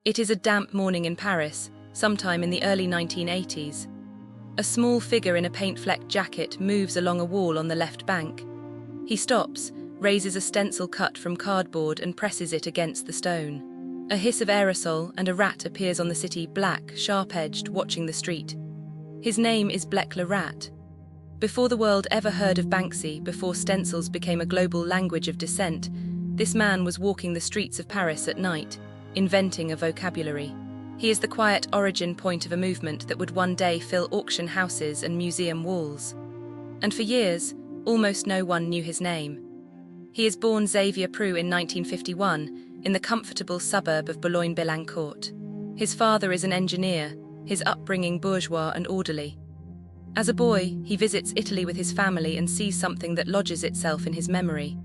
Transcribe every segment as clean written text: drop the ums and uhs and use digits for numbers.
It is a damp morning in Paris, sometime in the early 1980s. A small figure in a paint-flecked jacket moves along a wall on the left bank. He stops, raises a stencil cut from cardboard and presses it against the stone. A hiss of aerosol and a rat appears on the city, black, sharp-edged, watching the street. His name is Blek le Rat. Before the world ever heard of Banksy, before stencils became a global language of dissent, this man was walking the streets of Paris at night, inventing a vocabulary. He is the quiet origin point of a movement that would one day fill auction houses and museum walls. And for years, almost no one knew his name. He is born Xavier Prou in 1951, in the comfortable suburb of Boulogne-Billancourt. His father is an engineer, his upbringing bourgeois and orderly. As a boy, he visits Italy with his family and sees something that lodges itself in his memory.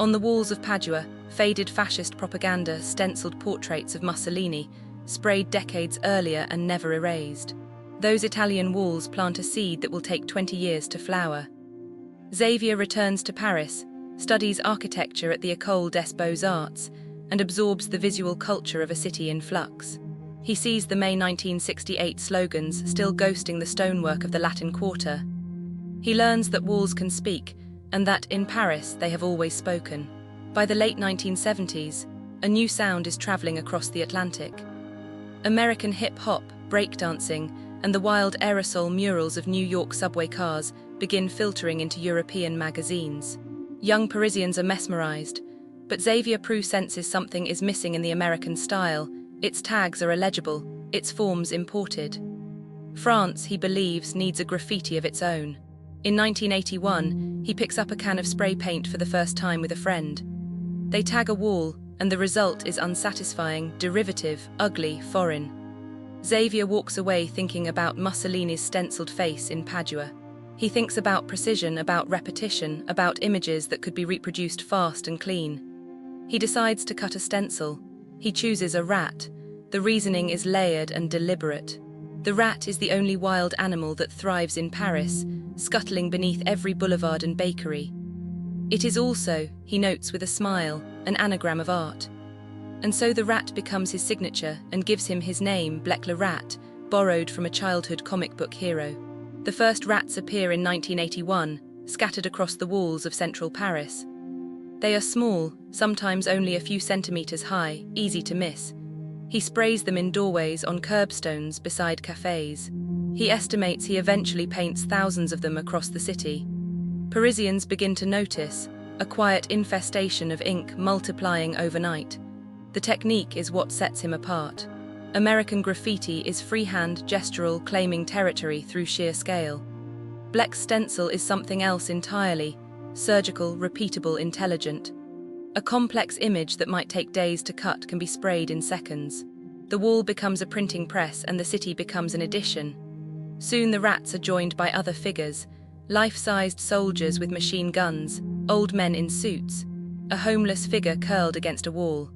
On the walls of Padua, faded fascist propaganda stenciled portraits of Mussolini, sprayed decades earlier and never erased. Those Italian walls plant a seed that will take 20 years to flower. Xavier returns to Paris, studies architecture at the École des Beaux-Arts, and absorbs the visual culture of a city in flux. He sees the May 1968 slogans still ghosting the stonework of the Latin Quarter. He learns that walls can speak, and that in Paris they have always spoken. By the late 1970s, a new sound is traveling across the Atlantic. American hip-hop, breakdancing, and the wild aerosol murals of New York subway cars begin filtering into European magazines. Young Parisians are mesmerized, but Xavier Prou senses something is missing in the American style. Its tags are illegible, its forms imported. France, he believes, needs a graffiti of its own. In 1981, he picks up a can of spray paint for the first time with a friend. They tag a wall, and the result is unsatisfying, derivative, ugly, foreign. Xavier walks away thinking about Mussolini's stenciled face in Padua. He thinks about precision, about repetition, about images that could be reproduced fast and clean. He decides to cut a stencil. He chooses a rat. The reasoning is layered and deliberate. The rat is the only wild animal that thrives in Paris, scuttling beneath every boulevard and bakery. It is also, he notes with a smile, an anagram of art. And so the rat becomes his signature and gives him his name, Blek le Rat, borrowed from a childhood comic book hero. The first rats appear in 1981, scattered across the walls of central Paris. They are small, sometimes only a few centimeters high, easy to miss. He sprays them in doorways, on curbstones, beside cafes. He estimates he eventually paints thousands of them across the city. Parisians begin to notice, a quiet infestation of ink multiplying overnight. The technique is what sets him apart. American graffiti is freehand, gestural, claiming territory through sheer scale. Blek's stencil is something else entirely, surgical, repeatable, intelligent. A complex image that might take days to cut can be sprayed in seconds. The wall becomes a printing press and the city becomes an edition. Soon the rats are joined by other figures, life-sized soldiers with machine guns, old men in suits, a homeless figure curled against a wall.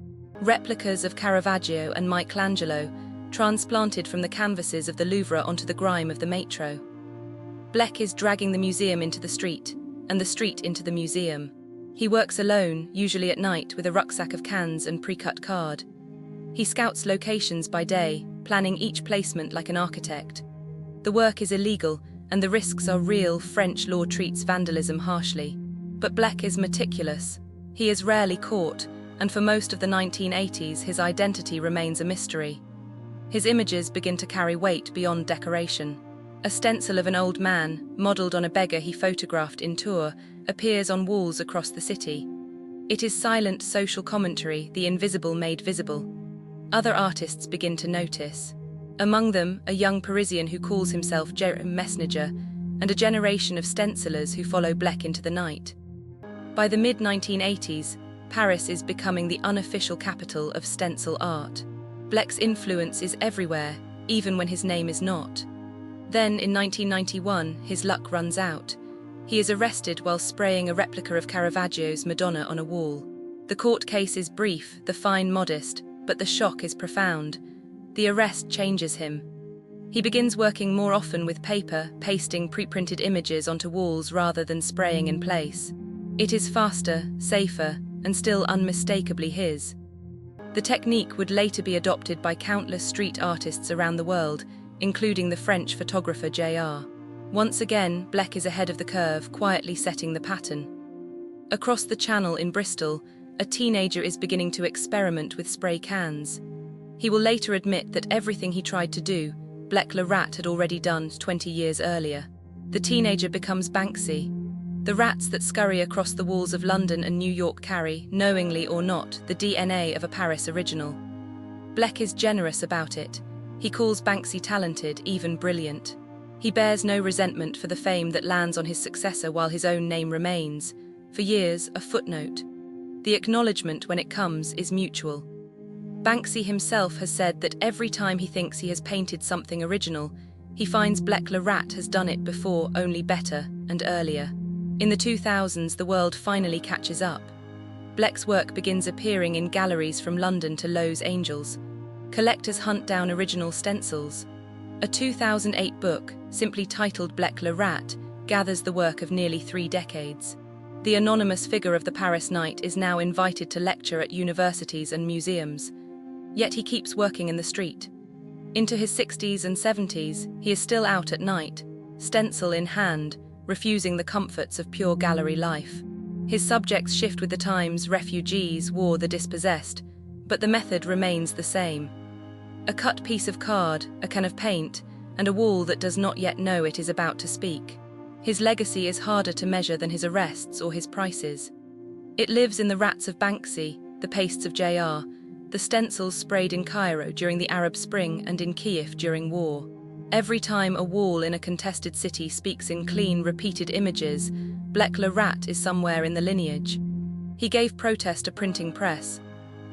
Replicas of Caravaggio and Michelangelo, transplanted from the canvases of the Louvre onto the grime of the metro. Blek is dragging the museum into the street, and the street into the museum. He works alone, usually at night, with a rucksack of cans and pre-cut card. He scouts locations by day, planning each placement like an architect. The work is illegal, and the risks are real. French law treats vandalism harshly. But Blek is meticulous. He is rarely caught, and for most of the 1980s his identity remains a mystery. His images begin to carry weight beyond decoration. A stencil of an old man, modelled on a beggar he photographed in Tours, appears on walls across the city. It is silent social commentary, the invisible made visible. Other artists begin to notice. Among them, a young Parisian who calls himself Messenger, and a generation of stencilers who follow Blek into the night. By the mid-1980s, Paris is becoming the unofficial capital of stencil art. Blek's influence is everywhere, even when his name is not. Then, in 1991, his luck runs out. He is arrested while spraying a replica of Caravaggio's Madonna on a wall. The court case is brief, the fine modest, but the shock is profound. The arrest changes him. He begins working more often with paper, pasting pre-printed images onto walls rather than spraying in place. It is faster, safer, and still unmistakably his. The technique would later be adopted by countless street artists around the world, including the French photographer J.R. Once again, Blek is ahead of the curve, quietly setting the pattern. Across the Channel in Bristol, a teenager is beginning to experiment with spray cans. He will later admit that everything he tried to do, Blek le Rat had already done 20 years earlier. The teenager becomes Banksy. The rats that scurry across the walls of London and New York carry, knowingly or not, the DNA of a Paris original. Blek is generous about it. He calls Banksy talented, even brilliant. He bears no resentment for the fame that lands on his successor while his own name remains, for years, a footnote. The acknowledgement, when it comes, is mutual. Banksy himself has said that every time he thinks he has painted something original, he finds Blek le Rat has done it before, only better and earlier. In the 2000s, the world finally catches up. Blek's work begins appearing in galleries from London to Los Angeles. Collectors hunt down original stencils. A 2008 book, simply titled Blek le Rat, gathers the work of nearly 3 decades. The anonymous figure of the Paris Knight is now invited to lecture at universities and museums. Yet he keeps working in the street. Into his 60s and 70s, he is still out at night, stencil in hand, refusing the comforts of pure gallery life. His subjects shift with the times: refugees, war, the dispossessed, but the method remains the same. A cut piece of card, a can of paint, and a wall that does not yet know it is about to speak. His legacy is harder to measure than his arrests or his prices. It lives in the rats of Banksy, the pastes of J.R., the stencils sprayed in Cairo during the Arab Spring and in Kiev during war. Every time a wall in a contested city speaks in clean, repeated images, Blek le Rat is somewhere in the lineage. He gave protest a printing press.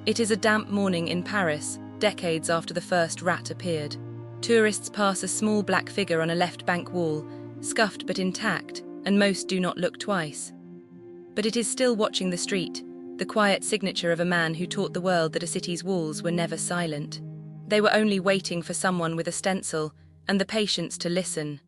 It is a damp morning in Paris, decades after the first rat appeared. Tourists pass a small black figure on a left bank wall, scuffed but intact, and most do not look twice. But it is still watching the street, the quiet signature of a man who taught the world that a city's walls were never silent. They were only waiting for someone with a stencil and the patience to listen.